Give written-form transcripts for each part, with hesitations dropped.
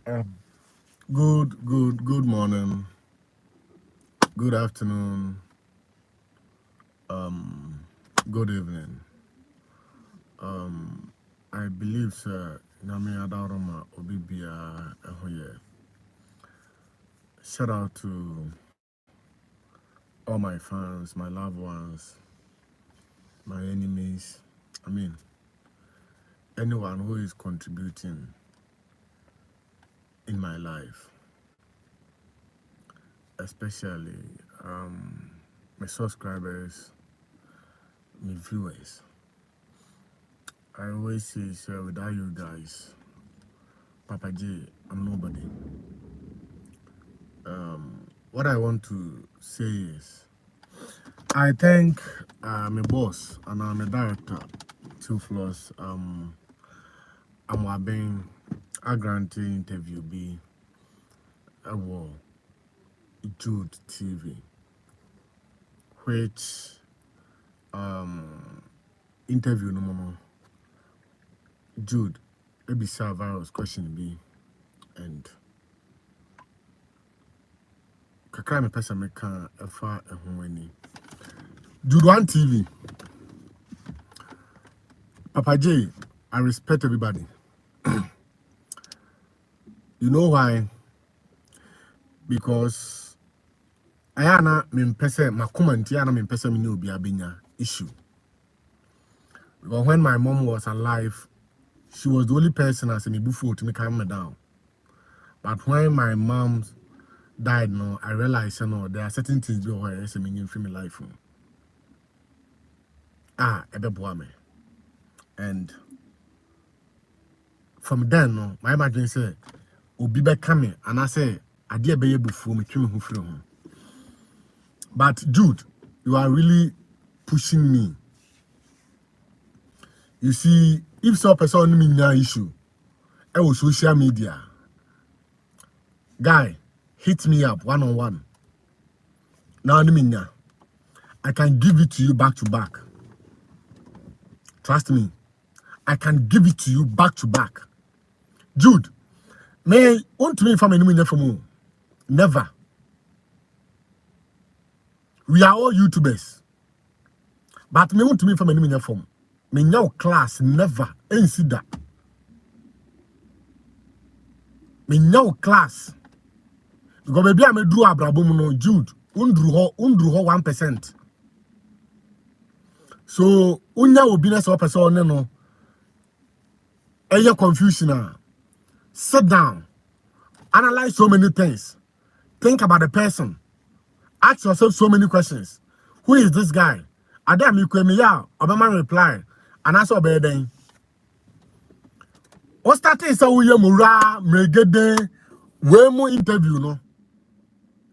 Um, good morning, good afternoon, good evening. I believe, sir, Nami Adaroma Obibia Ahoye. Shout out to all my fans, my loved ones, my enemies. I mean, anyone who is contributing in my life, especially my subscribers, my viewers. I always say, sir, without you guys, Papa J, I'm nobody. What I want to say is, I thank my boss and my director, Two Floors, I'm being a grant interview be a war Jude TV, which interview no more Jude, maybe virus question be and kakra me person me can efa ehunwani. Jude One TV, Papa J, I respect everybody. You know why? Because Ayana mimpese makumanti ana mimpese mini obi abenya issue. Because when my mom was alive, she was the only person as a mibufu to me calm me down. But when my mom died, no, I realized there are certain things where I say me free my life. Ebe boame. And from then, no, my imagine say obi be coming and I say I dear be bufu me trim who free home. But Jude, you are really pushing me. You see, if some person me na issue, I will social media. Guy, hit me up one-on-one. Now I can give it to you back to back. Trust me. I can give it to you back to back. Jude, may want to me from enemy from never. We are all YouTubers. But me want to me from enemy from me now class never ain't see that. Me now class. Because maybe I may do abrabum no Jude. Undru ho 1%. So unya obiness or person no. Aya confusion. Sit down. Analyze so many things. Think about the person. Ask yourself so many questions. Who is this guy? Adam you me ya Obama reply. And answer obey then. What started so we mura megede we mo interview no.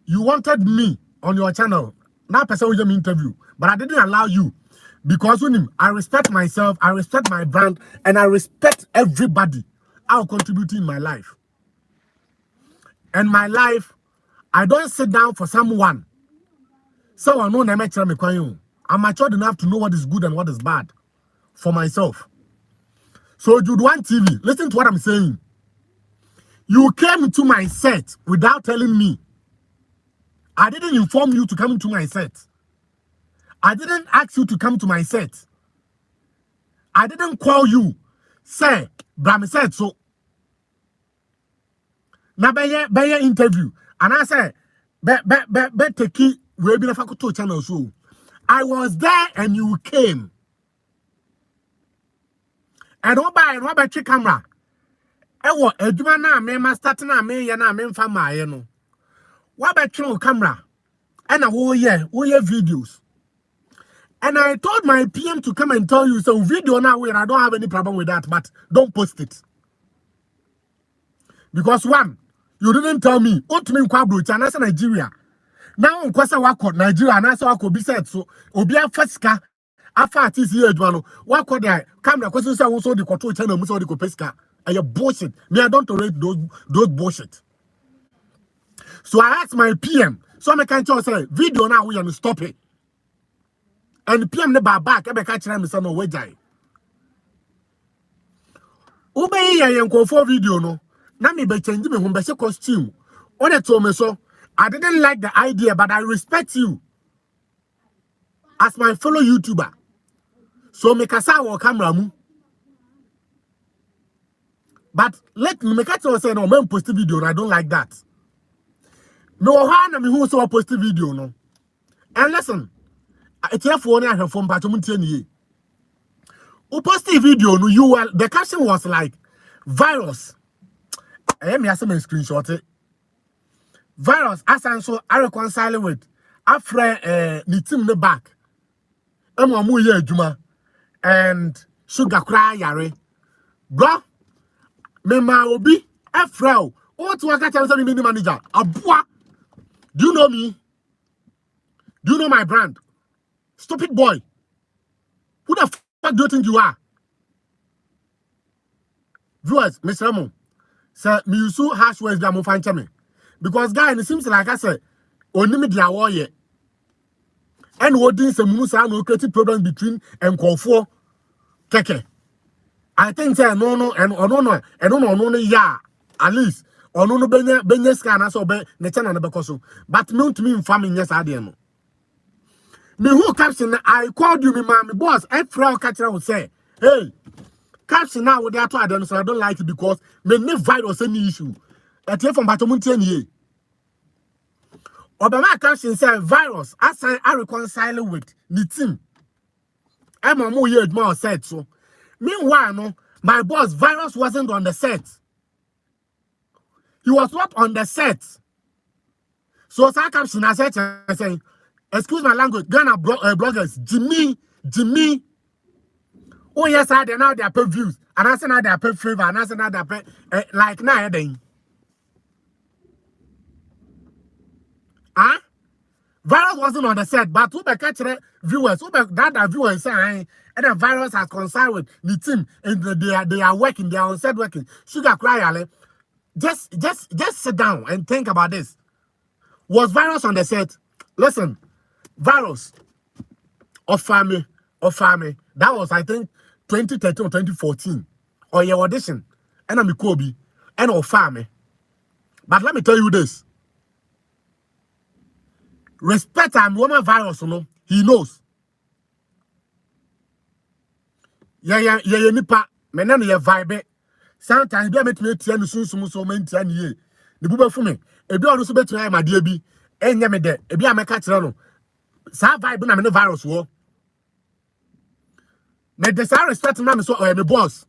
You wanted me on your channel. Now person will me interview. But I didn't allow you. Because when I respect myself, I respect my brand, and I respect everybody I'll contribute in my life. And my life, I don't sit down for someone. Someone know me kwanyo. I'm matured enough to know what is good and what is bad for myself. So Jude One TV, listen to what I'm saying. You came to my set without telling me. I didn't inform you to come to my set. I didn't ask you to come to my set. I didn't call you. Say, Bram said so. Na be interview. And I said, be take we be the channel so. I was there and you came. And what by check camera. Ewo eduma na me ma start na me ye na me mfa maaye no. What by check camera. And wo ye videos. And I told my PM to come and tell you, so video now where I don't have any problem with that, but don't post it. Because one, you didn't tell me, what to me kwabro China Nigeria. Now kwasa wako Nigeria and also wako be said so obia feska afa artist here adwano wako there camera question say so the control channel muso the peska and you bullshit. Me I don't tolerate those bullshit. So I asked my PM, so I can tell say video now we are stop it. And PM never back, I catch them say no wejai. Ube ye for video no. na me be change me home be say costume. On it told me so. I didn't like the idea, but I respect you as my fellow YouTuber. So me kasa wo camera mu. But let me catch you say no, me post video and I don't like that. No na me who so post video no. And listen, it's here for one from Patomutiani. Who post video no you were the caption was like virus. I am some screenshot it. Virus as and so I reconcile with after the team the back. Mu ye adwuma and sugar cry yare. Bro, me ma obi afro. What to work at the manager? Abua. Do you know me? Do you know my brand? Stupid boy. Who the fuck do you think you are? Viewers, Mr. Ramon, sir, me use harsh words that mo find me. Because guy, it seems like I said, only me dia warrior. And what is a musa no creative problems between and call for keke. I think say no yeah at least or no benye scan as obe ne channel na bekoso but me to me infaming yes ade no me who caption I called you me boss every catcher would say hey caption now with that to ade so I don't like it because me ne virus any issue at here from batomuntie nie Obama caption say virus as I reconcile with the team Emma mo ye more said so meanwhile no my boss virus wasn't on the set. He was not on the set. So I caption I said saying, excuse my language, Ghana bloggers, Jimmy. Oh yes, I now they are pay views. And I said now they are pay favor. And I said now they are pay like now then. Huh? Virus wasn't on the set, but who be catch viewers, who be that viewers saying, and the virus has concerned with the team, and they are working, they are on set working. Sugar cry, Ale. Just sit down and think about this. Was virus on the set? Listen, virus of family. That was I think 2013 or 2014. Or your audition. And I'm Kobe. And of family. But let me tell you this. Respect and woman virus, you know, he knows. Yeah, nipa. Menen ye vibe. Sometimes be met me tian so men tian ye. The buba for me. E be onu so betu my dear bi. Enya me de. E be ameka kire no. Sa vibe na me virus wo. Me de sa respect na me so me boss.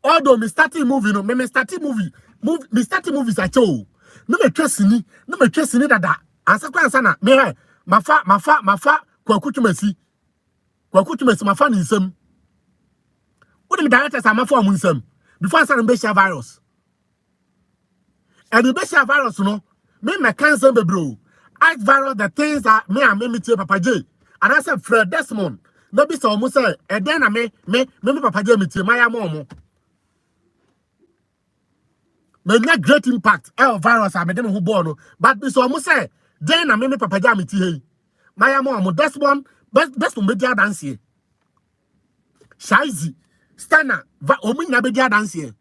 Although me starting movie no, me starting movies at all. No me trust ni dada. Ansa kwa ansa na me he mafa kwakutumesi mafa ni nsem. What the directors are mafa mu nsem before ansa be share virus. And the be share virus no, me cancer be bro. Act virus the things that me and me Papa J. And I said Fred Desmond. No be so almost say and then me Papa J me my mom. Me not great impact. Virus I made them who born. But this almost say then I me Papa J me tea. My mom Desmond best media dance here. Shaizi Stana omunya media dance here.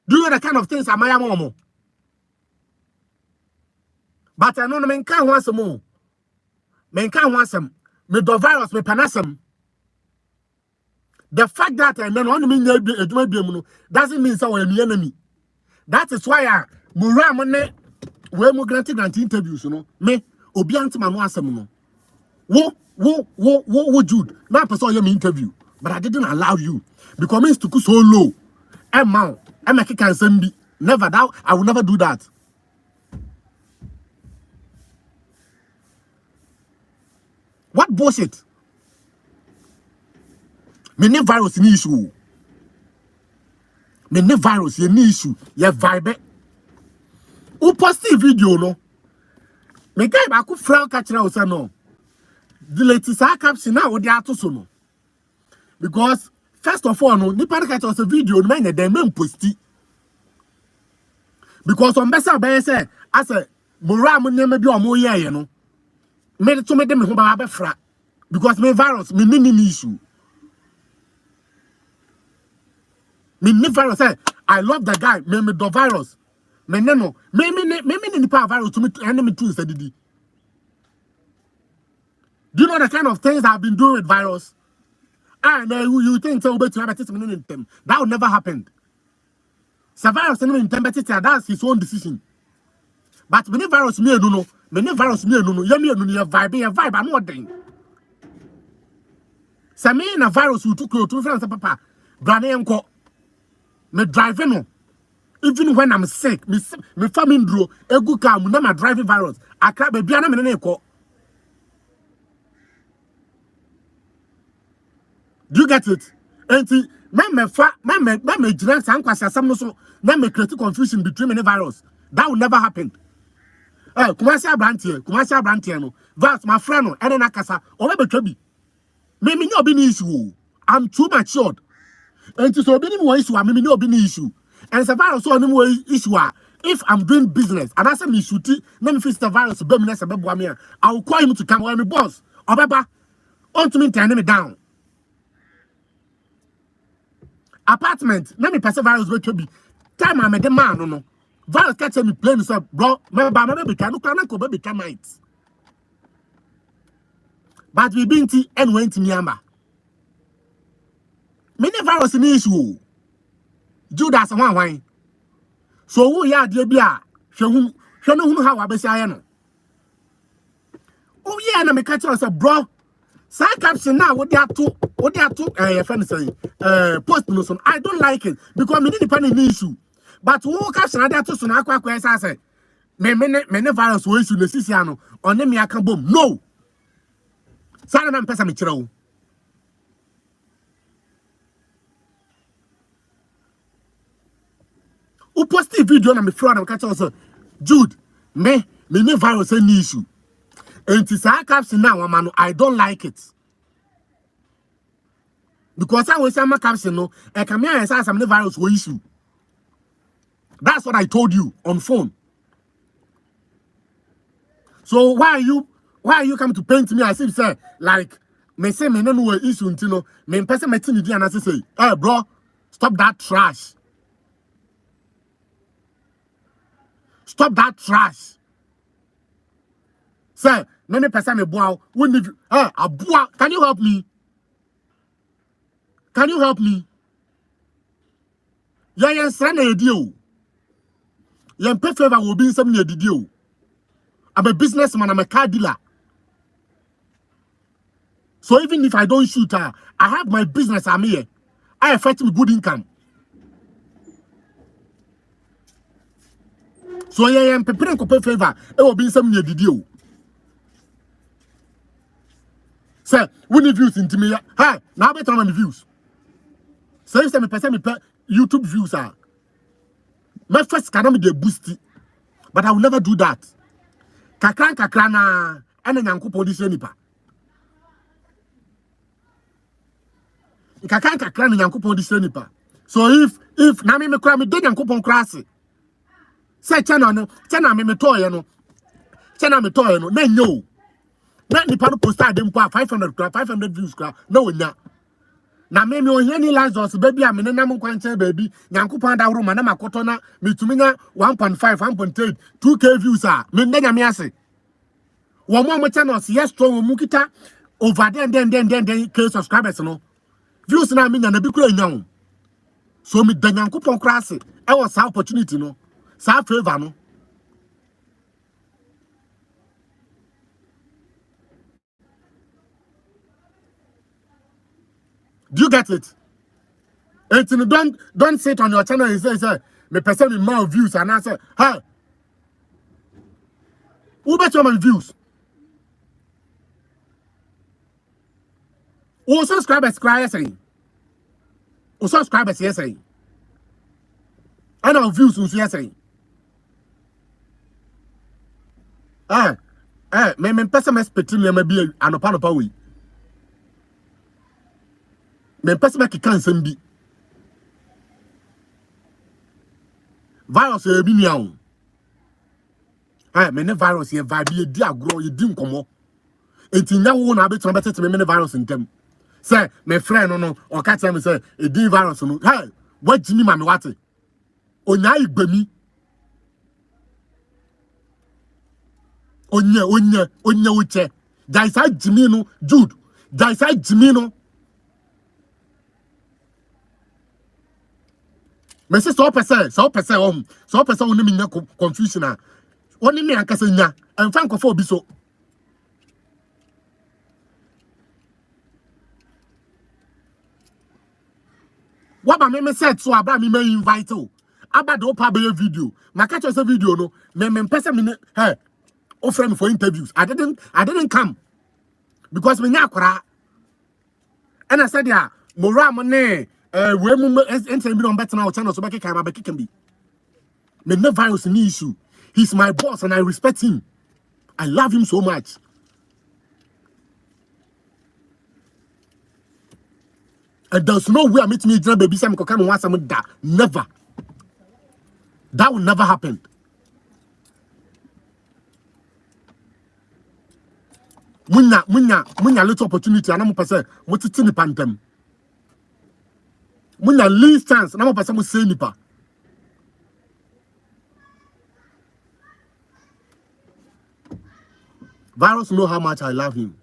Do you know the kind of things my mom? But I know men can't want some more. Men can't want some. Me do virus me panasem. The fact that I don't mean doesn't mean so I'm enemy. That is why I Muramone we mo grant interviews, you know. Me obianti manu asem no. Wo Jude. Now person you me interview, but I didn't allow you because me to so low. Emma can send me. Never doubt. I will never do that. What bullshit? Me ne virus ni issue. Me ne virus ye ni issue. Ye vibe. Who post video no? Me guy ba ku fra catcher o say no. Delete sa caption na wo dey atoso no. Because first of all no, nipa catch us a video no me dem posti. Because on besa be say as a moram nyema bi o mo ye no. Me to me dem ho ba be fra because me virus me ni issue. Me ni virus say I love the guy. Me do virus. Me no. Me ni pa virus to me enemy too said didi. Do you know the kind of things I've been doing with virus? And you think so bet to have a testimony in them. That would never happen. So virus in them that's his own decision. But many virus me no. Many virus me no. You me no vibe I'm not doing. So me na virus you took to friends papa. Brane enko. Me driving no. Even when I'm sick, me family dro egu car mu na my driving virus. Akra be bia na me na eko. Do you get it? And me dress and kwasa some no so na me create confusion between many virus. That will never happen. Kumasi abrantie no. That's my friend no. Ene na kasa. Owe betwa bi. Me no be ni issue. I'm too matured. And so be ni mo issue, me no be ni issue. And the virus so ni mo issue. If I'm doing business and I say me shoot, let me face the virus be me na se be boa me. I will call him to come when me boss. Obeba. On to me turn me down. Apartment, let me pass a virus with be. Time I'm a demand, no. Virus catch me plain so, bro. My baby can go baby termites. But we been tea and went to Myanmar. Many virus in issue. Judas one wine. So who ya dear beer? Show no how I be saying. Oh yeah, and I catch us a bro. Side caption now, what they are two friends saying, post no son. I don't like it because me depending issue. But who caption other two son aqua I say, many virus will issue the Siciano or name me a boom. No. Silent person me chiro. Who post the video on me fraud and catch us Jude, me virus any issue. And it's a caption now, man. I don't like it. Because I was saying my caption, no, I come here and say some virus will issue. That's what I told you on phone. So why are you come to paint me as if say like me say me no know issue until no me person me tin di and I say, hey bro, stop that trash. Stop that trash. Say, many person me boa. When if boa, can you help me? Can you help me? Yan send a deal. Yan pay favor will be in some near the deal. I'm a businessman, I'm a car dealer. So even if I don't shoot her, I have my business, I'm here. I affect me good income. So yan preparing to pay favor, it will be in some near the deal. Say, we need views into me. Hi, now better on the views. So if me pay YouTube views are. My first cannot be boost, but I will never do that. Kakran na ene nyankopon di nipa. Kakran nyankopon di nipa. So if na me kura me de nyankopon kura ase. Say channel me toy no. Channel me toy no na nyo. Na nipa no post adem kwa 500 views kwa na wonya. Na me ohia Lazarus baby a me nenam nkwanche baby nyankopon da woro ma na makoto na metumi nya 1.5 1.8 2k views a me ndanya me ase. Wo mo channels yes strong mu kita over then k subscribers no. Views na me nya na bi kura nya. So me da nyankopon kura ase e was opportunity no. Sa favor no. Do you get it? And don't sit on your channel and say me person with more views and I say, hey, who bet your views? Who subscribers cry saying? Who subscribers yes saying? And our views who's yes saying? Me person expecting me be an opanopa way. Me person make cancer be. Virus e bi niao. Me ne virus ye vibe ye di agro ye di nkomo. Enti nya wo na betu na betete me ne virus ntem. Say me friend no o ka tell me say e di virus no. Hey, What Jimmy Mami Wate? Onya Igbemi. Onya uche. Jaisa Jimmy no, Jude. Jaisa Jimmy no. Me say so person only me confusion ah. Only me anka say nya. Emfa nkofo obi so. Waba me said so aba me invite o. Aba do pa be video. Na catch us video no. Me person me hey. Offer me for interviews. I didn't come because me nyakora. And I said yeah, mora mo ne we mu enter be on better now channel so be can be. Me no virus ni issue. He's my boss and I respect him. I love him so much. And there's no way I meet me baby Sam Kokano want some that. Never. That will never happen. Munya little opportunity and I'm person what to tini pantem. Munya least chance and I'm person will say nipa. Virus know how much I love him.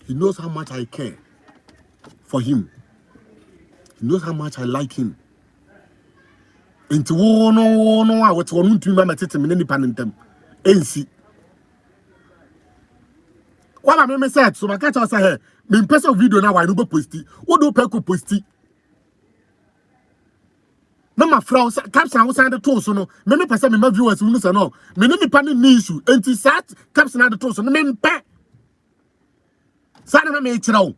He knows how much I care for him. He knows how much I like him. Into no, I was one to my tete me nipa pantem. NC. What I me said, so my catch us here. Me person video now I no posti. What do people posti? No my friends, caption was under toes no. Me person me viewers who say no. Me no nipa ni issue. Enti sat caption under toes no me pe. Sana na me chirawo.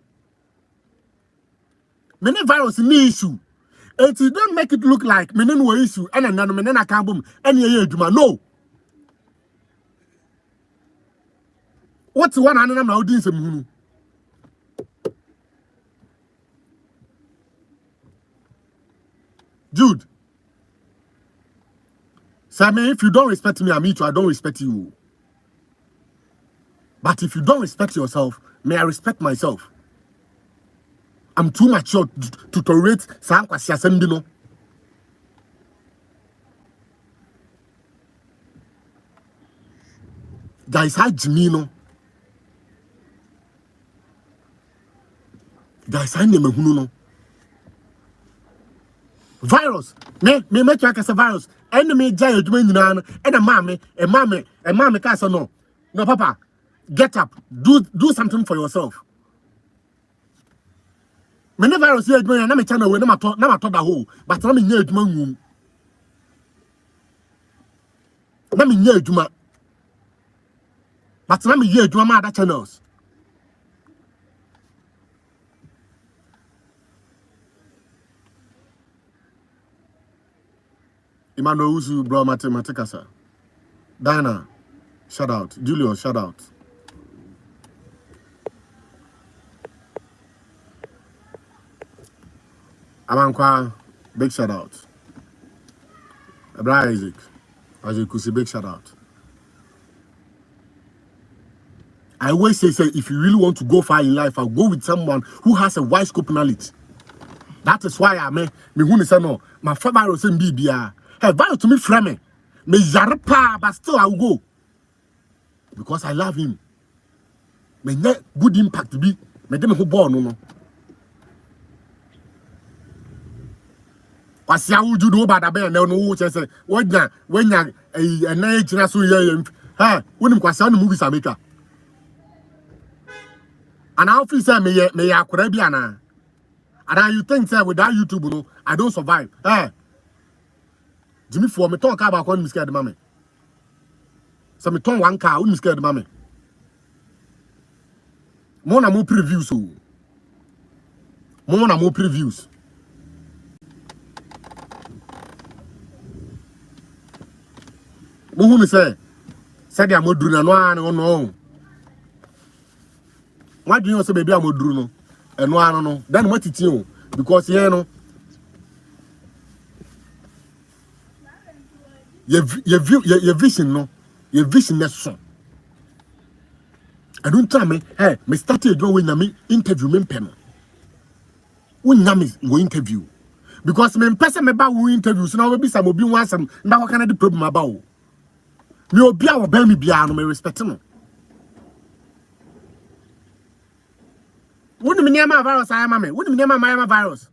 Me ne virus ni issue. Enti don't make it look like me no issue. And me na kan bom. Eni ye aduma no. What's one and I'm now doing some Jude. Sammy, if you don't respect me, I mean you, I don't respect you. But if you don't respect yourself, may I respect myself? I'm too mature to tolerate some kwasiasembino. Guys, hi Jimino. Guys, I name no. Virus. Me make you a virus. Enemy jay adwuma nyina and a mommy cast no. No papa. Get up. Do something for yourself. Me never virus here adwuma na me channel we na ma to the hole. But na me nya adwuma nwum. Na me nya adwuma. But na me nya adwuma ma other channels. Emmanuel Uzu, bro, Matekasa. Diana, shout out. Julio, shout out. Amankwa, big shout out. Abraham Isaac, as you could see, big shout out. I always say, if you really want to go far in life, I'll go with someone who has a wide scope knowledge. That is why I me who say no, my father was in BBR. Hey, buy to me frame me yarpa, but still I will go because I love him. Me net good impact be me dem who born no. Kwasi awu judo ba da be na no wo say when ya na ejina so ye ha wonim kwasi on movies America. And I feel say me akora bi ana. And you think say without YouTube no I don't survive. Hey. Jimmy for me talk about one scared mama. So me turn one car, one scared mama. More na more previews so. More na more previews. Who say they are modru na no. Why do you say baby am modru no? No. Then what it you? Because you know your vision no, your vision is so. I don't tell me, hey, me started doing when me interview me pen. Unyam go interview. Because me person me ba wo interview so na we be some obi wan asem na what kind of problem about. Me obi a wo ba me bia no me respect no. Wouldn't me my virus I am me. Wouldn't me my virus.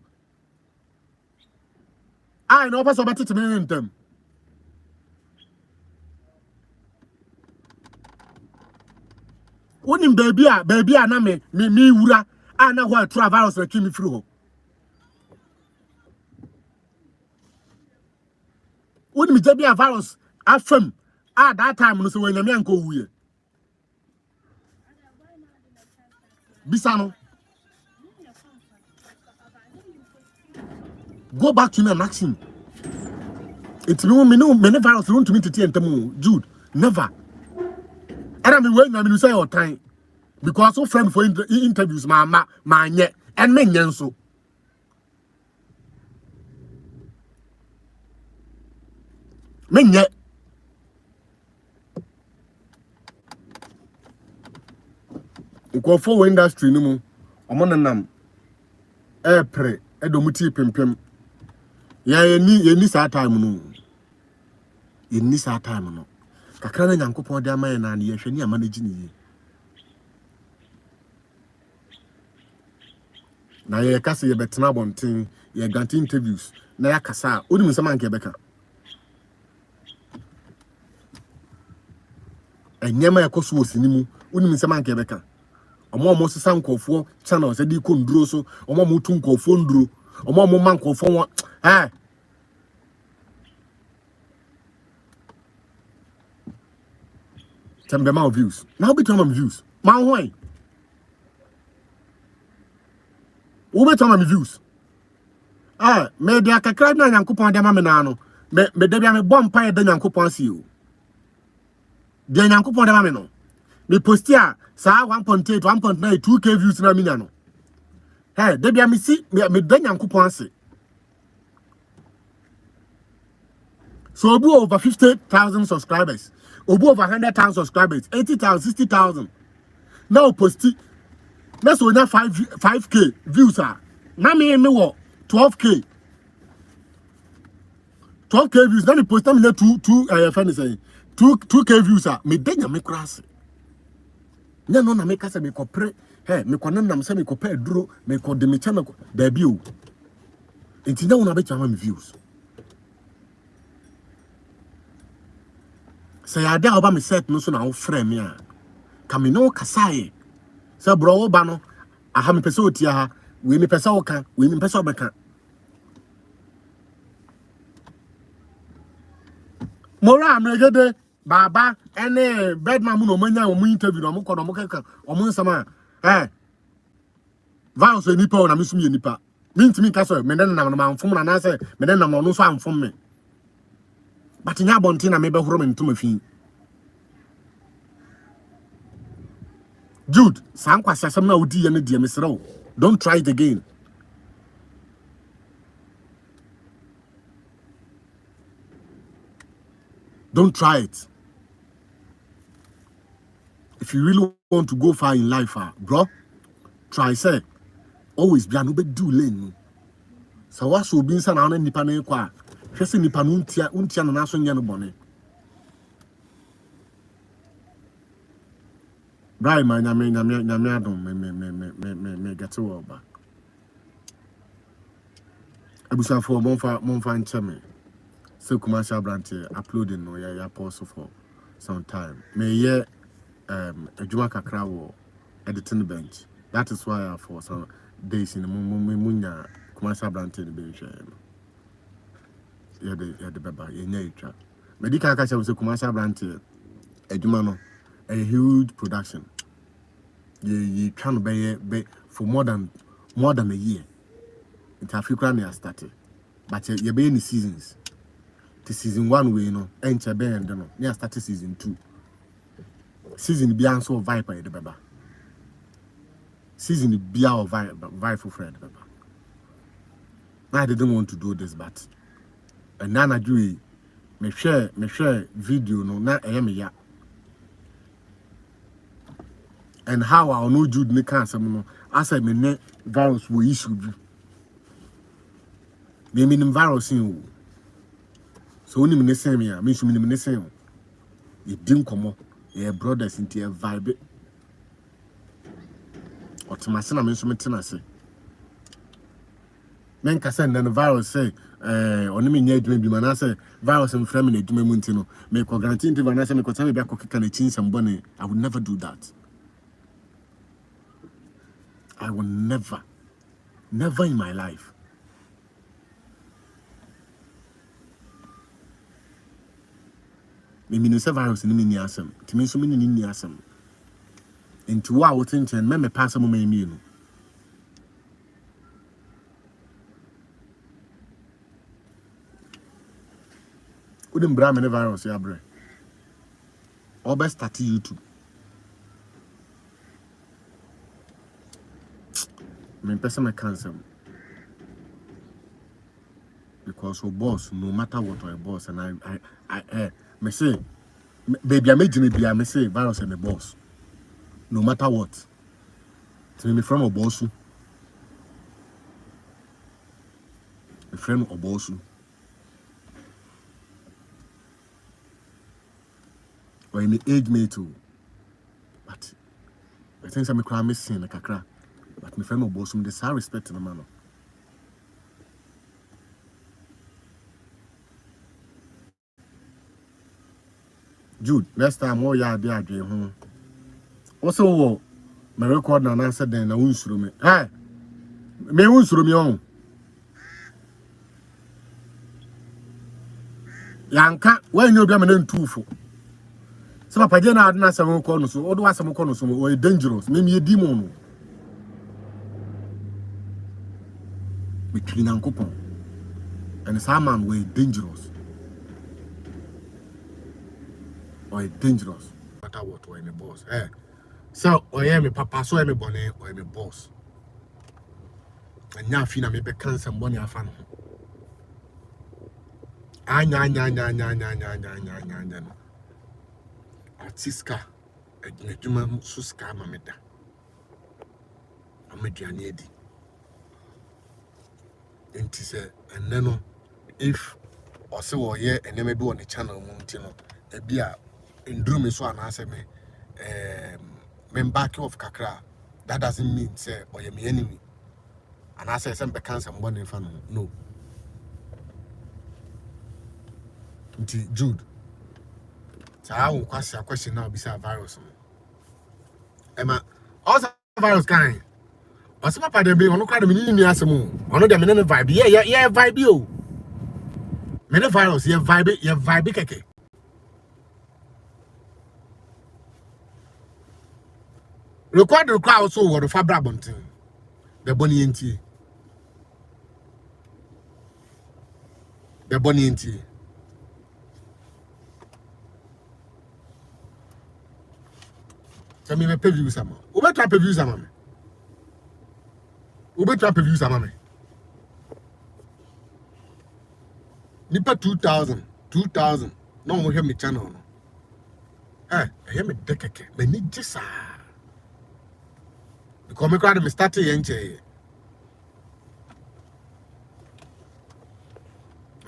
I know pass over to me in them. Wouldn't baby na me wura I know what try virus that came through. Wouldn't me be a virus afem at that time no so when me anko wuye. Bisano. Go back to me and ask him. It's me no many virus want to me to tell Jude. Never. And I mean when I mean you say all time. Because so friend for interviews my nye and me nyenso. Me nye. Ko for industry no mu omo nanam pre edomuti pempem ya ni sa time no ni sa time no kakra na nyankopon de amaye na ye hwani amanagi ni na ye kase ye betena bonten ye ganti interviews na ya kasa onimu sama nke beka enyema yakoso osinimu onimu sama nke beka omo sesa nkofo channel se di ko nduro so omo tu nkofo nduro omo man nkofo won tembe ma views now be tell views ma hoy wo be tell views me dia kakra na nyankopon de ma me na no me de bia me bom pa de nyankopon si o de nyankopon de ma me no me postia sa 1.8 1.9 2k views na minya no de bia me si me de nyankopon se so obu over 50,000 subscribers obu over 100,000 subscribers 80,000 60,000 now posti na so na 5k views na me wo 12k views na me post na me 2 friend say 2k views me de nya me krase nya no na me kasa me kopre me konam se me kopre duro me ko de me channel da bi o enti na una be chama me views say ya da oba me set no so na wo frame me kame no kasaye say bro wo ba no aha me pese otia ha we me pese wo ka we me pese obeka mora amregede baba ene bedman mu no manya wo mu interview no mo ko no mo keka o mo nsama vows nipa na me sum ye nipa mintimi ka so me den nam na amfom na na say me den nam no so amfom me but nya bonti na me be horo me ntuma fi Jude sankwa sasam na odi ye ne die mesrew don't try it again. Don't try it. If you really want to go far in life, bro, try say always be an do lane. So what should be san an nipa na kwa. Hwese nipa no untia na so nya no bone. Brai man nyame adom me get to work back. Abusa for monfa ncheme. So commercial branch uploading no ya post for some time. Me ye ejuma kakra wo editing bench. That is why for some days in munya commercial branch in bench. Ya de baba ye nya itwa. Medical ka say commercial branch ejuma no a huge production. You can be for more than a year. It African started. But you be in the seasons. The season 1 we enter be and no. You started season 2. Season be so viper the baba. Season be our viper friend baba. I didn't want to do this, but and now I do me share video no na ya. And how I know Jude ne can some no as I me virus we issue Me minim virus in. So only me say me, me so me say. You didn't come up. Your brothers into a vibe. Or to my son, I'm instrumenting. I say. Men can send the virus say, only me need to be man. Say virus and family do me muntino. Make a guarantee to Vanessa because I'm back can change some money. I would never do that. I will never in my life. Me say virus in me niasem. To me so me ni niasem. Into what I would think and me pass some me me. Wouldn't bra me virus ya bre. Or best start YouTube. Me person my cancer. Because our boss, no matter what our boss, and I me say, baby, I made me be. I me say virus and my boss. No matter what. To me from a boss. A friend of boss. Or in the age me too. But I think I'm cry missing like a crack. But my friend of boss, there's high respect in the manner. Jude, next time more ya there home. Also, my record and answer then I won't through me. Hey, me won't through me on. Yanka, when you be in 2 for. So, Papa Jena had not some corners, or do some corners, or dangerous, maybe a demon. Between Uncle and Saman were dangerous. Or dangerous. No matter what, or any boss. Eh. So, or am a papa, so I'm a bonnet, or I'm a boss. And now, Fina may be cancer, money, I found. Anya. Artiska, a gentleman, Suska, Mameda. I'm a Dianedi. And then, if or so, or yeah, and then maybe on the channel, Montino, a beer. In dream so and answer me, back of Kakra. That doesn't mean say or you my enemy. And I say some cancer one in front of no. Jude. So I will ask a question now beside virus. Emma, also virus kind. Or some part of me on the crowd of me in some one of them in a vibe. Yeah, vibe you. Many virus, yeah, vibe keke. Record the crowd so what the Fabra Bunting. The Bonnie and Tea. The Bonnie and Tea. So me pay views some. Ube trap views some. Ube trap views some. Nipa 2,000. No one hear me channel. I hear me dekeke. Me need this. Because me crowd me started yenche.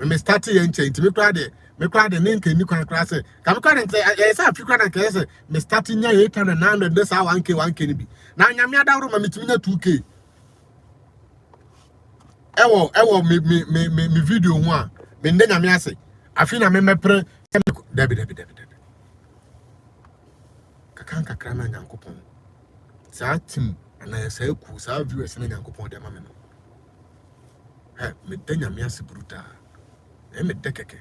Me started yenche. Inti me crowd the name can you can class. Come crowd and say yes I few crowd and say me starting nya 800 this how 1k ni bi. Na nyame ada ro ma mitimi na 2k. Ewo me video ho a me nde nyame ase. Afi na me mepre debi. Kakanka krana nyankopon. Sa tim and I say, "Kusa viewers and Yankopon de Mamma." Hey, me denya me as bruta. Me dekeke.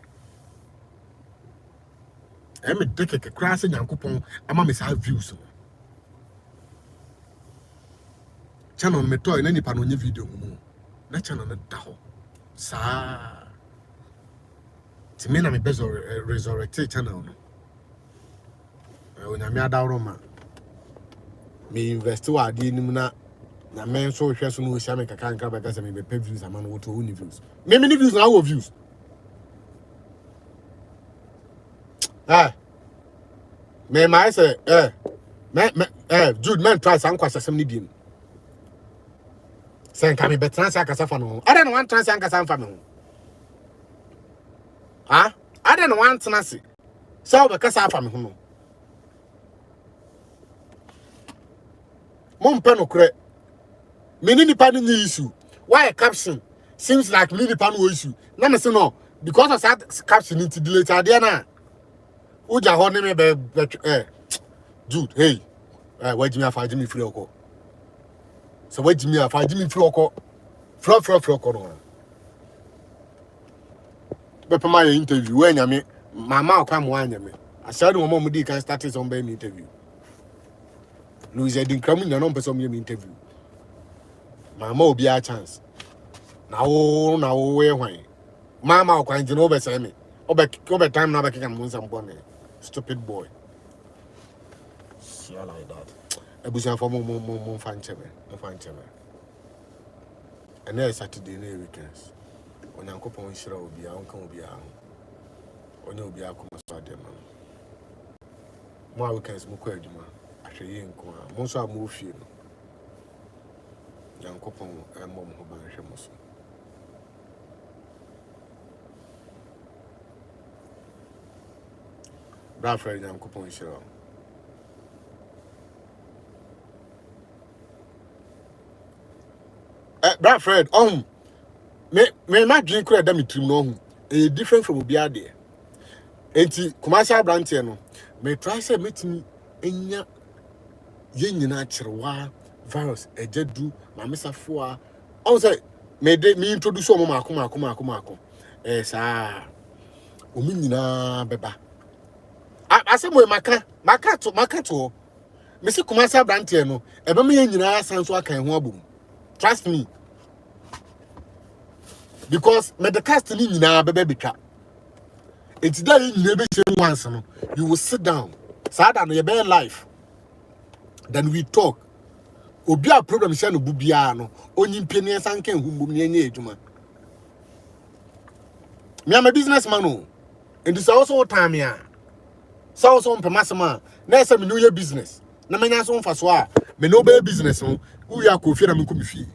Me dekeke crass and Yankopon. Ama me sa views. Channel me toy any panonia video. Na channel na daho. Sa. Timena me bezo resurrect channel. When I'm yada Roma. Me invest wa di nim na men so hwe so no sia me kaka nka ba kasa me be pay views amana wo to woni views me views na wo views me my say Jude man try san kwasa sem ni dim sen ka me betra sa kasa fa no ada no wan try san kasa fa me ho Ah, I don't want to see. So because I from home. Mom pen okre. Many nipa ni issue. Why a caption seems like many nipa no issue. Na me say no because of that caption into delete ade na. Uja ho ne me be Jude, hey. Where Jimmy afa Jimmy free oko. So where Jimmy afa Jimmy free oko. Free oko no. Be my interview when yame mama kwa mo anyame. I said no mom di can start some be interview. Louis Edin Kramu na no person me interview. Mama obi a chance. Na wo we hwan. Mama o kwan jino be say me. Obe time na be kika mo nsam bo me. Stupid boy. See like that. Ebusia for mo fan cheme. Mo fan cheme. And then Saturday na weekends. Onyankopon hira obi a onka obi a ho. Onye obi akoma so ade ma. Mo weekends mo kwa adwuma. Ahweye nko a. Mo so a mo fie no. Yankopon mom ho ban hwe mo so. Bra Fred Yankopon hira. Bra Fred, me ma drink credit that me trim no ho. Different from obi ade. Enti commercial branch no. Me try say metimi enya ye nyina kyerwa virus ejedu mamesafo a. On say me introduce o mako. Sa o mi nyina beba. Asem we maka to. Me se commercial branch no. Ebe me ye nyina sanso akan ho abom. Trust me. Because me the cast ni nyina bebe bitwa. It's that you never say once no. You will sit down. Sada no ye be life. Then we talk. Obi a problem say no bubia no. Onyimpie ne sanken humbum ne nya edwuma. Me am a businessman no. And this also time ya. So also mpamasema. Na say me no ye business. Na menya so mfa so a me no be business no. Who ya ko fie na me ko me fie.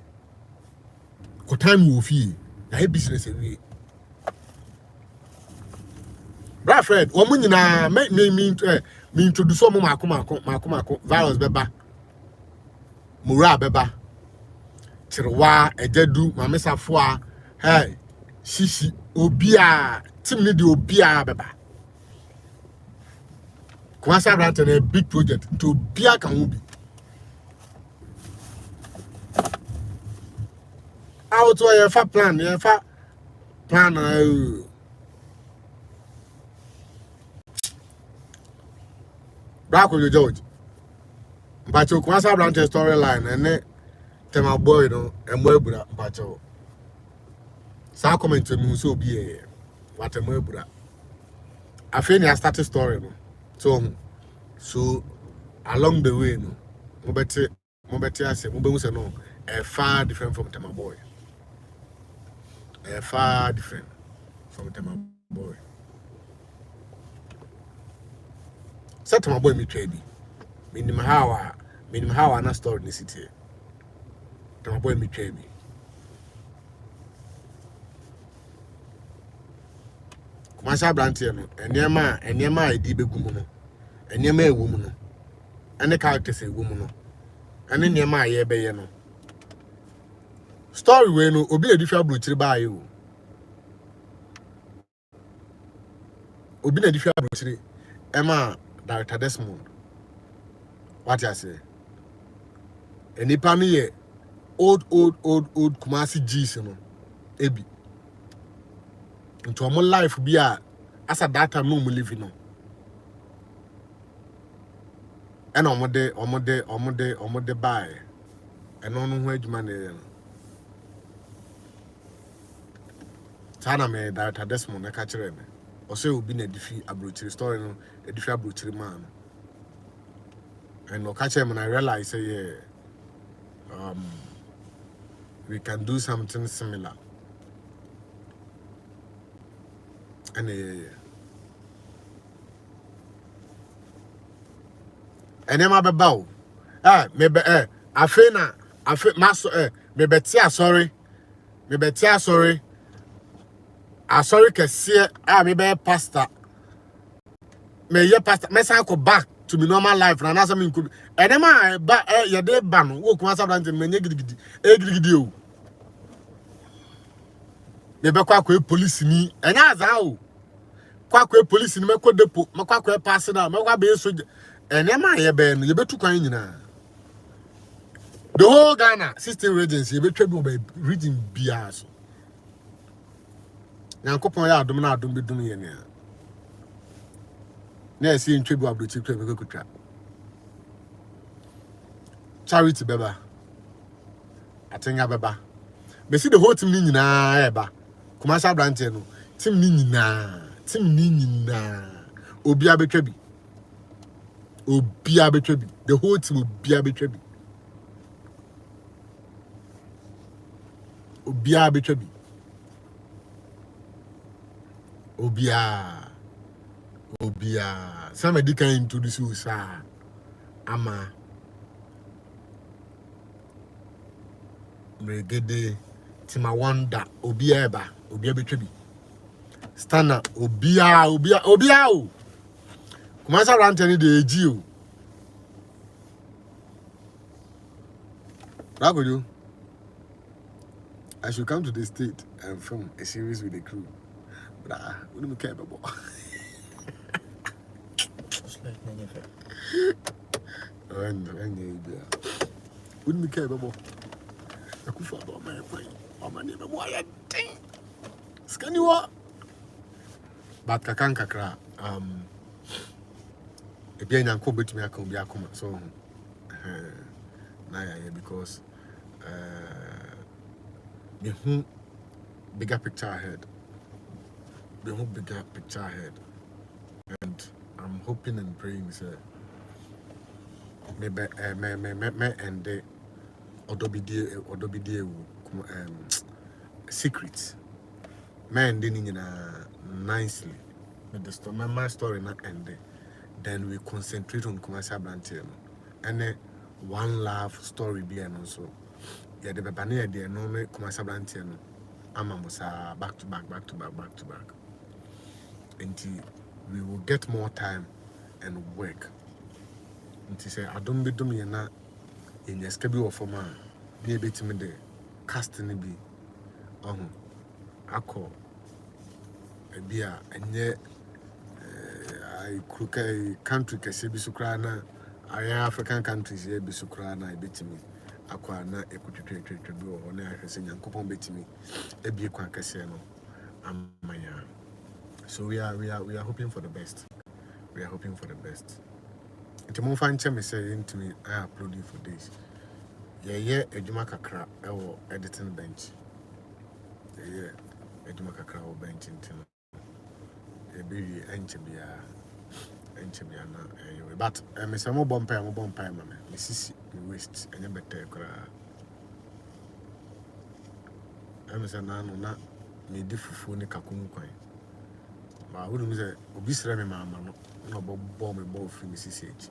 Ko time wo fie. Na he business ewie. Bra Fred, omo nyina me introduce omo mako virus beba. Mura beba. Tirwa ejedu mamesafo a hey shishi obi a team ni de obi a beba. Kwasa brand na big project to obi a kan wo bi. Out to your plan Brako George. But you Kwasa brand storyline and tema boy no emwebura mpacho. Sa comment me so be what emwebura. Afeni I started story no. So along the way no. Mobeti ase mobehu se no far different from tema boy. Far different from tema boy. Set my boy me trade. Minim how na story in the city. My boy me trade. Commercial brand here no. Enema ID be gumu no. Enema ewu mu no. Ene characters ewu mu no. Ene enema aye be ye no. Story we no obi edifa brochiri ba aye o. Obi na edifa brochiri. Emma Director Desmond. What I say? Enipa me ye old Kumasi G's no. Ebi. Into omo life bi a as a that time no mo live no. And omode buy. And no ho adwuma na ye no. Tana me Director Desmond na ka kire me. O say obi na difi abrochiri story no, edifi abrochiri man. And no catch him and I realized say we can do something similar. And and then my bow. Maybe I feel master maybe sorry. Sorry, Cassia, I may be pastor. May ye pastor, may I go back to my normal life, and as I mean, could, and am I, but your day ban, walk once around and many egg. They be quite police me, and as how quite police in my code depot, my quite passing out, my be so, and am I a ben, you better kind now. The whole Ghana system regency, you better by reading BS. Now, couple ya don't be doing any. Near seeing tribute of the chief to a trap. Charity Beba. I think I beba. But see the whole team Nina Eba. Commercial Branteno. Tim Nina. Tim Nina. Obia Betrebi. Obia Betrebi. The whole team Obia Betrebi. Obia Betrebi. Obia. Somebody can introduce you, sir. Ama. Megede. Tima Wanda. Obia Eba. Obia Betrebi. Stana. Obia. Kumasa Rantani de Gio. How could you? I should come to the state and film a series with the crew. But we don't care about. Wouldn't care about. I could follow my point. My name is why I think. Scaniwa. But Kakra, if you're not going to me, I can be a comment. So, because the bigger picture ahead. The whole bigger picture ahead. And I'm hoping and praying, sir. Maybe and the Odobide secrets. Man didn't nicely. My story not end. Then we concentrate on commercial branding. And then one love story be and also. Yeah, the Babania the normal commercial branding. Amamosa back to back. Until we will get more time and work. Until say I don't be doing na in your schedule for man. Be able to me the casting be ako a beer and yet I cook a country can be sukrana. I African countries here be sukrana a bit to me. Aquana a could trade or near saying coupon bit to me. A be quackaseno. So we are hoping for the best. We are hoping for the best. And more fan chemi saying to me, I uploading for this. Yeah, Ejuma Kakra or editing bench. Yeah, Ejuma Kakra or bench in Tin. A baby Enchebia anyway. But Miss Mo Bompire, mamma, Mrs. West, and a better cry. I'm saying, no, not me different Kakum coin. I wouldn't say, obviously, mamma, no bomb a ball from Mrs.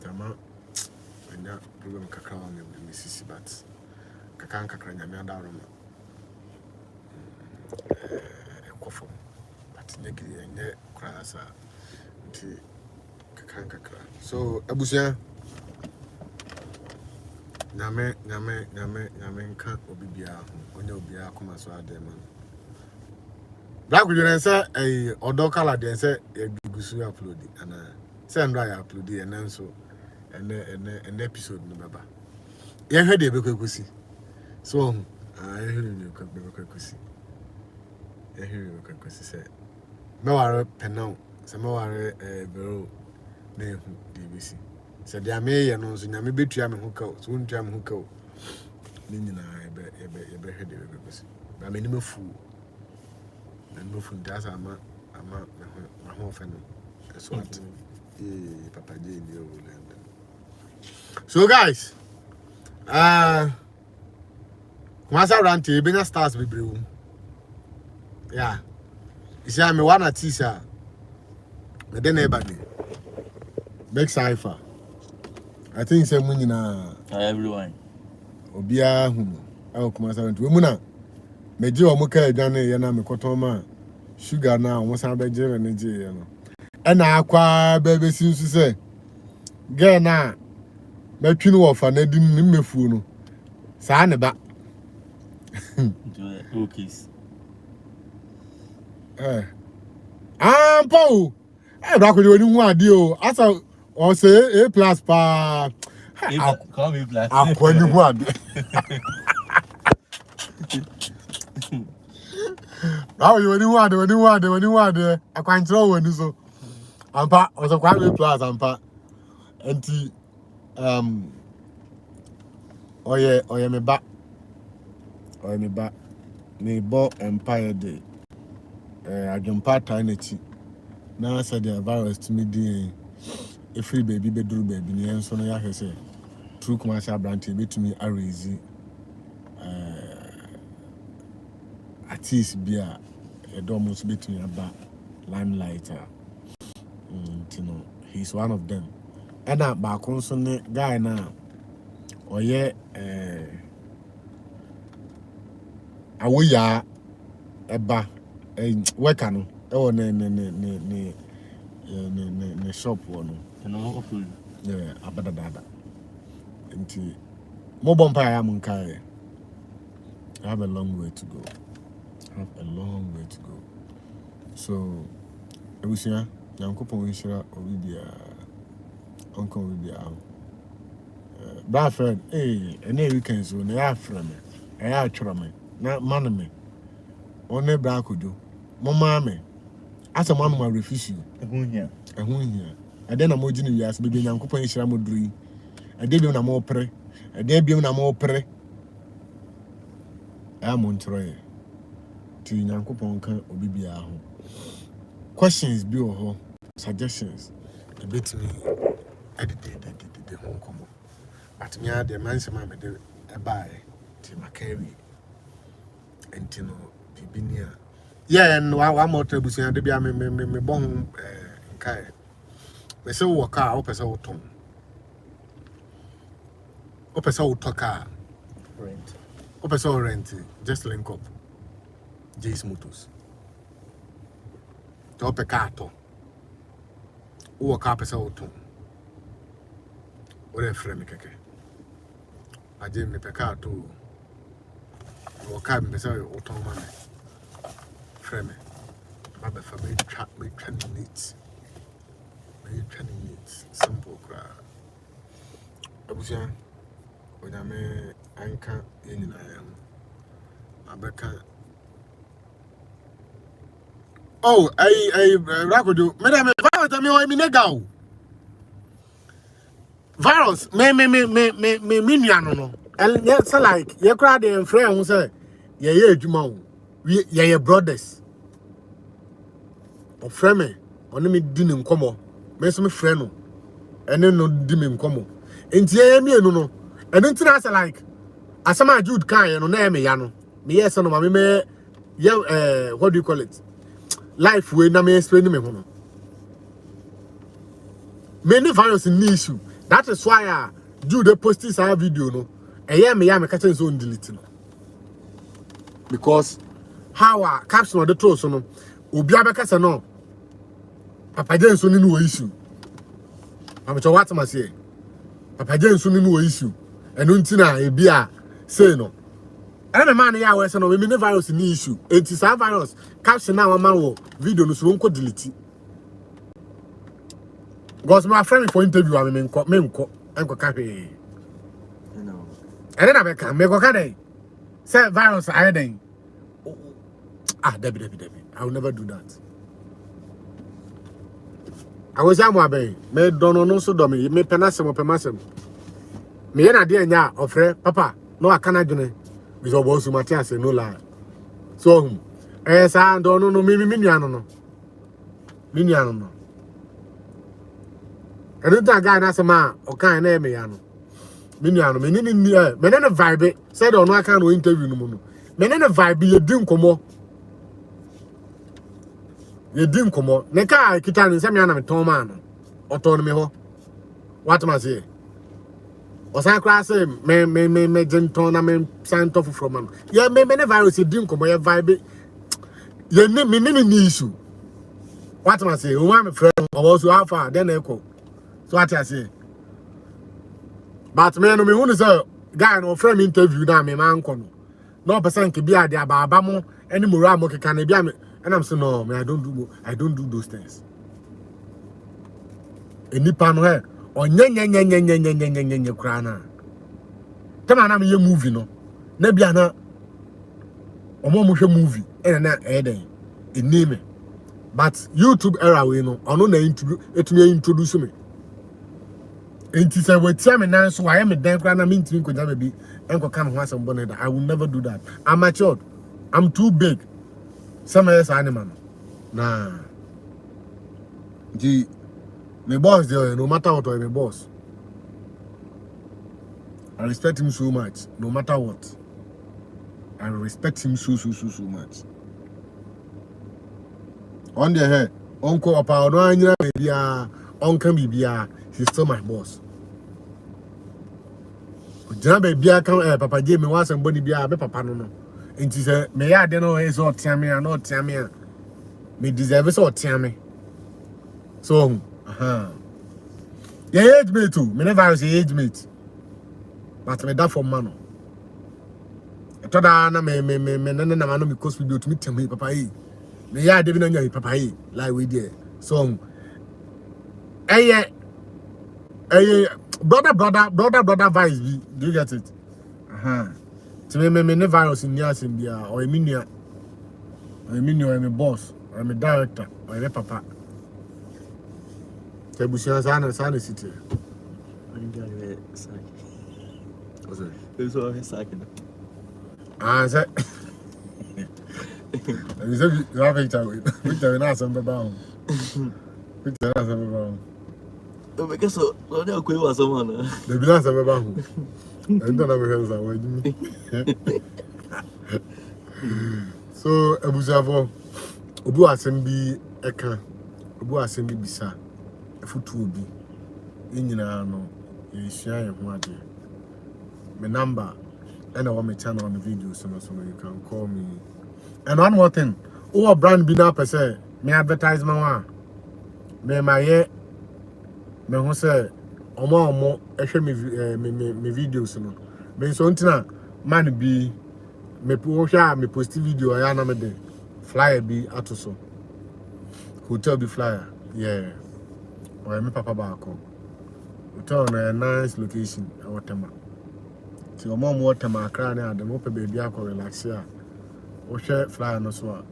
Tama, and that program Kakao and Mrs. Bats. Kakan Kakran, Yamadarama. Coffin, but Negri and yet Crasa. Kakan Kakra. So, Abusia. Name can't obia on your beer come as well, man. Black would answer a odo color, then say a gusu upload and send I upload and then so an episode number. You heard a book see. So I heard you could be a see. I hear you could say. No, I penal, some more bureau name DBC. Said the Amay and also Yami Bitriam who coats, one jam who coat. Meaning I be heard it. I mean, no fool. And no fool does my whole family. That's what Papa J in the old land. So, guys, once I ran to Bena Stars with Brew. Yeah, you see, I'm one at Tisa, but then everybody. Big cipher. I think some money na everyone. Obia, I will come out to Muna. meji o muka adwane ye na mekotoma sugar na o san be jere ne je ye no e na akwa bebe sinsu se ge na matwi no ofa na di ni mefu no saa ne ba okay Paul bra ko ni hu ade o asa o say A+ pa call me plus akwa ni hu ade Now you when you want akwanchiro woni so ampa o so kwa A+ ampa enti oye me ba me bo empire day adwompa tainachi na said the virus to me dey free baby beduru baby ni enso no ya hwese true commercial brand betumi arezi artist bia edo so betumi aba limelight you know he's one of them and ba ko so ne guy na oye awoya eba worker no e wo ne shop wono no ofulu abadadada nti mo bompa ya mun kai I have a long way to go. So ebusia yankopon nshira obibia onko obibia bra friend ene weekend so na ya frame e ya tworo me na man me one bra kojo mo ma me asa mo ma refuse ehun hia ade na mo gine wiase bebe yankopon nshira mo duri ade bi na mo pre ade bi na mo pre amontroye ti yankopon kan obibia ho questions bi ho suggestions a bit me edit ho komo but me the man say me de e buy ti makari entino bibinia and one more trebusia de bia me bon kai me say wo car wo pese wo ton wo pese wo toka rent Opeso rent, just link up. Jace Motors. Top a carto. Or carpet out. Or a frame cake. I didn't make a car too. Or cabin beside autonomy. Frame. Mother for me, trap me training needs. Me training needs. Simple cry. Abusia. When I may anchor in Abeka. Oh, I Rakodo. Madam, virus, I mean, negao. Virus, me, no. And yes, like, you cried and friend who say, yeah, Jumon. Yeah, brothers. Or friend me, on me dinning como. Miss me friend, and then no dimming como. And yeah, me, no. And then I say, like, as some Jude kind, no name, Yano. Me, yes, no, me, yeah, what do you call it? Life, we na me explain me, hono. Many virus in the issue. That is why Jude post this video, no. And yeah, me, I'm catching zone delete, no. Because how caption of the troll, so no. Ubiabaka, no. Papa James, no issue. I'm to what I say. Papa James, no issue. And untina e bia say no and man ya we say no we me virus ni issue it is a virus caption na one man wo video no so nko delete because my friend for interview am me nko enko ka hwe no and then I me ko dey say virus I den debi I will never do that I was am abai me dono no so do me penasem pemasem me na de anya ofre papa no akana dwene bi so bo su Matias no la so sa do no me nuano no enu ta guy na sama o kan na me ya no me nuano me ni me na vibe say do no aka no interview no mu no me na vibe ye di nkomo ne ka kita ni se me na me ton ma no o ton me ho what am I say Osan kra say me gentle na me sign off from am. Yeah, me ne virus dream komo ye vibe. Ye ne me ni issue. What am I say? O my friend also how far then echo. So what I say? But me no me hu say guy no friend interview na me man ko no. No person ke bia de ababa mo any mura mo keka na bia me and I'm saying no, me I don't do those things. Eni pa no he onye kra na. Tama na me ye movie no. Na bia na omo mo hwe movie e na e den. Eni me. But YouTube era we no ono na introduce me. Enti say we tia me nan so why me den kra na me ntimi ko ja bi enko kan ho asem boneda. I will never do that. I'm matured. I'm too big. Some yes animal. Nah. My boss there, no matter what, my boss. I respect him so much, no matter what. I respect him so much. On the head, Uncle Papa, no, maybe Uncle Bibia, he's still my boss. Jana baby, Papa Jimmy was somebody be a Papa no. And she said, may I don't know his or Tammy or not Tammy. Me deserve it or Tammy. So, your age mate too. Me never was age mate. But me that for man. I thought na me na because video to meet me papa eh. Me ya David on your papa eh like we there. So brother vibes be. Do you get it? To me ne virus in years in there or a mini or my boss or my director or my papa. Tebusia sana city. What's that? It's all his second. Say. You said you have a child. Which are not some about. Which are not some about. Because so, no, quit was someone. The bilas of about. And don't have a hands away. So, Abuzavo, Obu Assembly Eka, Obu Assembly Bisa, a foot be. In no, you share one day. My number, and I want my channel on the video, so you can call me. And one more thing, who brand be now per se, me advertise my one. Me my year, me who say, omo, actually me videos no. Me so untina man be me post video I na me de flyer be atoso. Hotel be flyer, yeah. Or me papa baako. Hotel na a nice location at Waterma. So your mom Waterma cry na the mo pe baby akọ relax here. O share flyer no so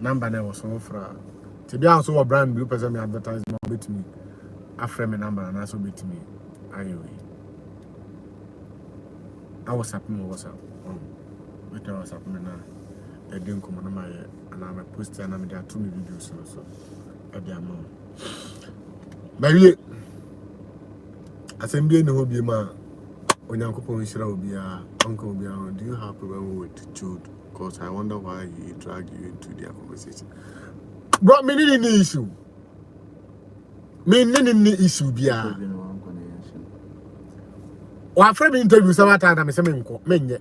number na was so fra. Ti bia so brand blue person me advertise mo bet me. Afre me number na so bet me. Ayewe. I was up me WhatsApp. With WhatsApp me na. I didn't come on my and I'm post and I'm there 2 videos so at the amount. Baby, assembly no hobby ma. Onyankopon Shira Obia, Uncle Obia, do you have a problem with Jude? Because I wonder why he dragged you into their conversation. Brought me in the issue. Me in the issue, Bia. Or a friend interview some time, I'm saying, men.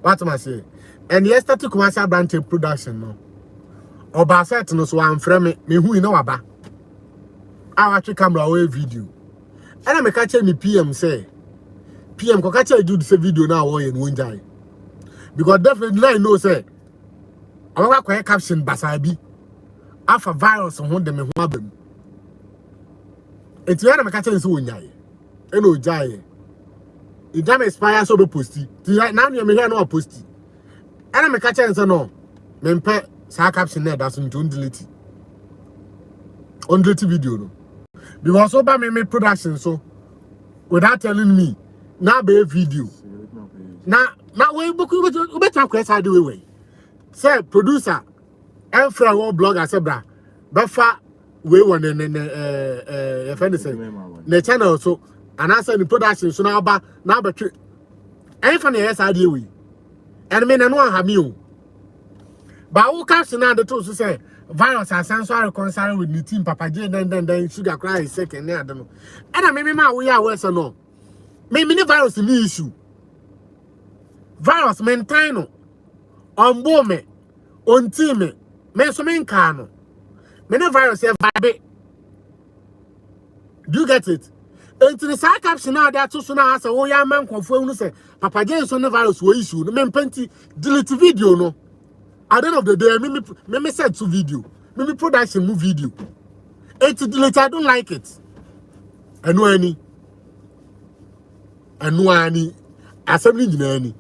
What am I saying? And yesterday, commercial branch production, no. Or Basset, no, so I'm from me who you know about. I watch camera away video. And I'm catching me PM say, PM ko catch do this video now or in one day. Because definitely I know say, I want to caption Basabi. After virus on them and one. It's where I'm catching so nyai. Eno jai. It damn expire so be posty. Now you may hear no posty. And I'm catching so no. Men pay sa caption there that's on delete. On delete video no. Because over me production so without telling me now be a video. Now we better question the way. Say producer and friend blogger say bra. Befa we want if anything the channel so and I said the production so now be and for the yes idea we and me no have me. But who caption now the truth to say virus has sensory reconcile with the team Papa J then sugar cry is second I don't know. And I maybe my we are worse or no. Maybe the virus in the issue. Virus maintain on bome on team me so men can no virus have vibe. Do you get it? And to the side caption now that too soon as oh yeah man confirm say Papa J is on the virus we issue no men plenty delete video no. At the end of the day, me said to video, me production move video. And to delete, I don't like it. I know any. Assembly any.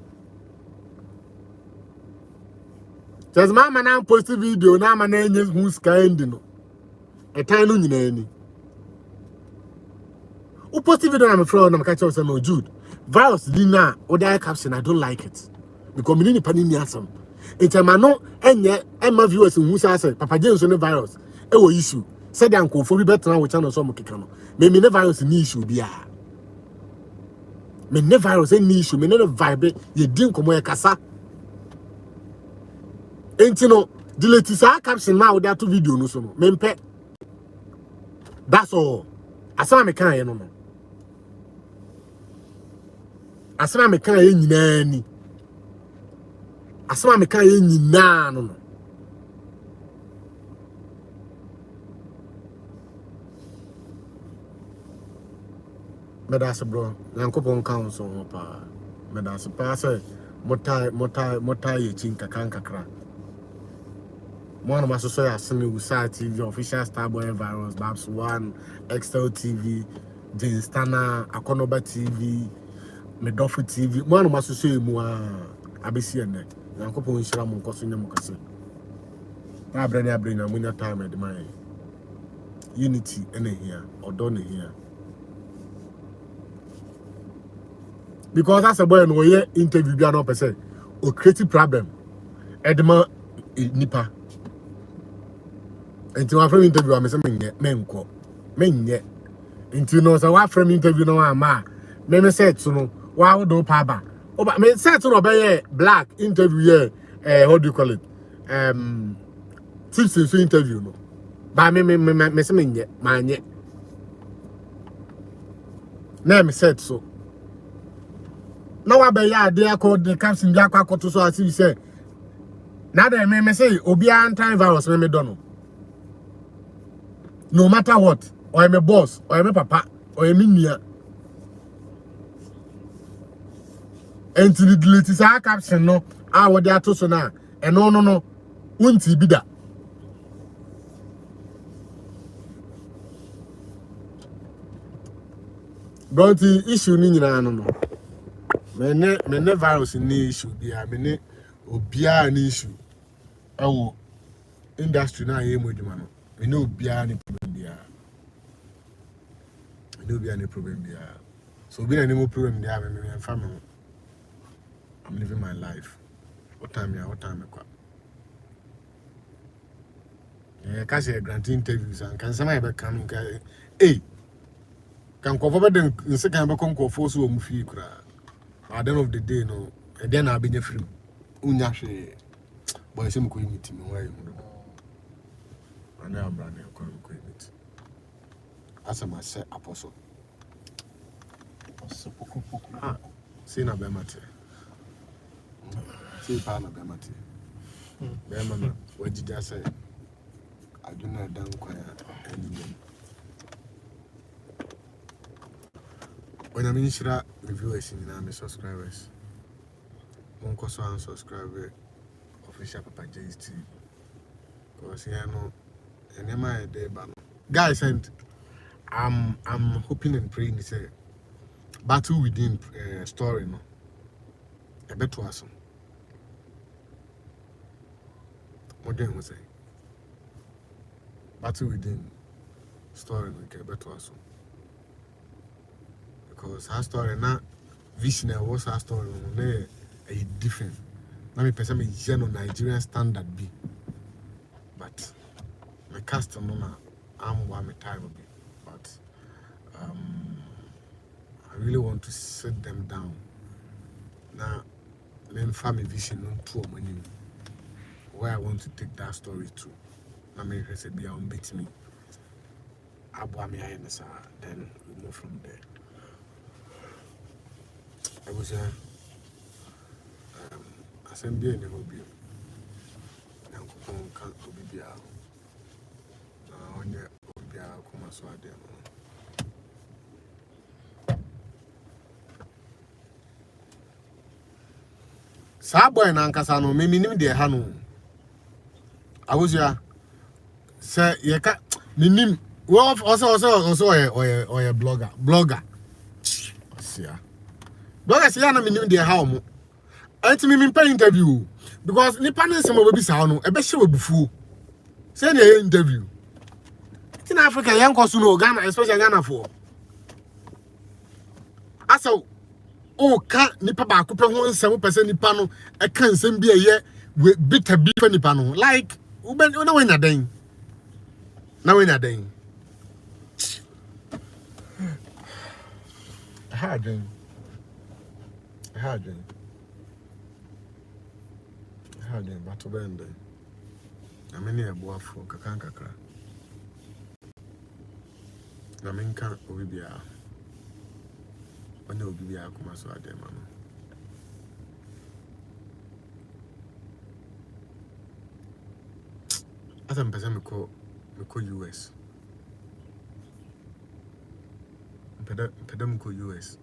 Just my man now post video now my name is who's kind no. A time no any. Who post video I'm from I'm catch us no Jude. Virus dinner or that caption I don't like it. Because me need pani asam. It's a mano enye Emma viewers who say Papa James on the virus. Ewo issue. Said the uncle for be better now with channel so much kikano. Me the virus ni issue bia. Me the virus any issue. Me the vibe ye din komo ye kasa. Enti no delete sa caption now that two video no so no. Me mpe. That's all. Asama me kan ye no no. Asama me kan ye nyina ni. Asama me kan ye nyina no no. Medas bro, Yankopon council pa. Medas pa say mota ye chin kakra. One of my social Usa TV, official Starboy Virus, Babs One, Excel TV, Jinstana, Akonoba TV, Medofu TV. One of my social mua abisi ene. Yankopon shira mo nkoso nya mo kase. Na abrani na munya time e de man. Unity ene here, odo ne here. Because as a boy no ye interview bi no person o create problem. Edema nipa. Until I frame interview, I'm saying, menye. Until no, so I frame interview no ama. Me said to no, wow do paba. Oh, but me said to no be black interview what do you call it? Tips in interview no. But me say menye, manye. Na me said so. Now I be ya dey call the caption black to so as you say. Now they me say obi anti virus me don't. No matter what, or I'm a boss, or I'm a papa, or I'm in here. And to the delete is our caption, no, I would there to so now. And no, won't be that. Don't issue ni no. Me virus ni issue dia, me obia ni issue. Ewo industry na ye mo djuma no. Me no obia ni problem dia. Me no obia ni problem dia. So be any more problem dia me family. I'm living my life. What time me kwa. Kasi grant interviews and can some be come hey can cover the second be come for so mu fi kura. At the end of the day no, then I'll be free. Unya hwe boy say me ko meet me why you know. And I'm brand ko meet. As I say apostle. Ah, see na be mate. See pa na be mate. Be man wajija say aduna dan kwaya anime. When I'm in Shira, reviewers in my subscribers. Monko so unsubscribe official Papa J's TV. Because here no and my day ban. Guys, and I'm hoping and praying this battle within story no. A bit to us. Modern was say battle within story no a bit to us. Because her story not vision was her story no a different. Now me person me general Nigerian standard be. But my customer I'm one my time be. But I really want to sit them down. Now me family vision on two money. where I want to take that story to. I mean, I said, be on beat me. Then we move from there. I was I sent be in the hobby. And can't be out. On your Obia, come as well. Saboy na nkasa no me minim de ha no awosua say ye ka minim we also oye blogger sia blogger say na minim de ha omo anti me pay interview because nipa ne nsem obi sa no e be hye wabufuo say na interview in Africa yan koso no Ghana especially Ghana for aso o ka nipa ba ko pe ho nsem pese nipa no e ka nsem bi eye bitter bi fa nipa no like u na we nya den hard but to bend na many abuafo kakra na menka obi bia ona obi bia kuma so adema no asa mpesa me ko US mpeda me ko US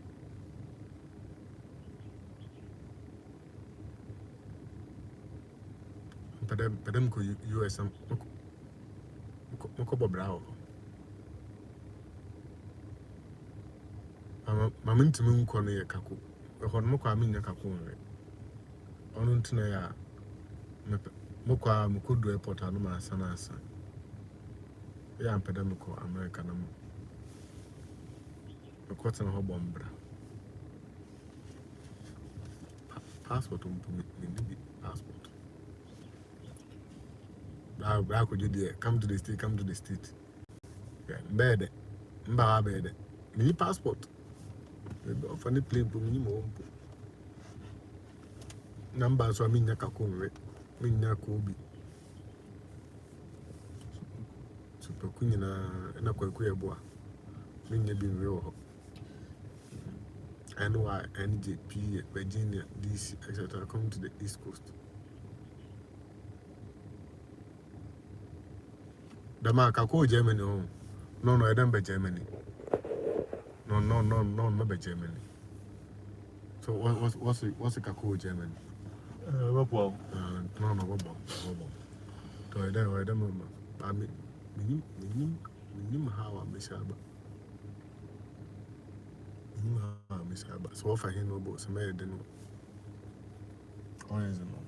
mpeda me ko US mko bobrao mama ntimi nko no ye kako ehon mko amenya kako nwe onu ntina ya mko do airport anu ma sana ya mpeda mko America na mko tena ho bombra passport mpo ni passport bra ko jodi come to the state yeah bed mba bed ni passport for the plane for me mo number so mi nya kakonwe mi nya ko bi super kunyina na kwaku eboa mi nya bi nwe ho and why NJP Virginia DC etc come to the East Coast the mark ko Germany no I don't be Germany no be Germany so what's the Kako Germany What? no what so I don't I mean how I miss so offer him no boss me de no orange no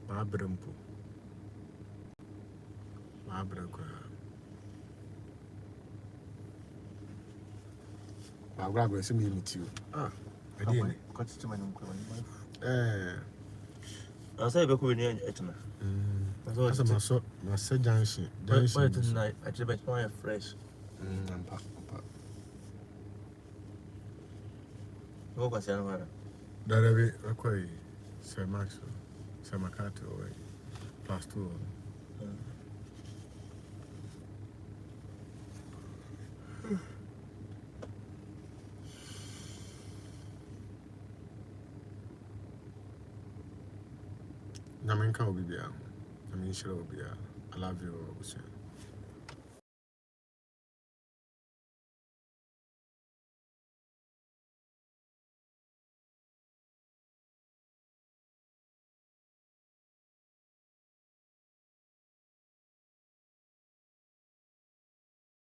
ma brampo ma branko ma brago se me meet you ade ni Cut to my uncle. I say be ko ni etna. so na se junction Why tonight? I just bet my fresh. Ampa. Go kwa sana mara. Darabi akwai Sir Max Sir Makato plus 2 na menka obi bia na men shira obi I love you.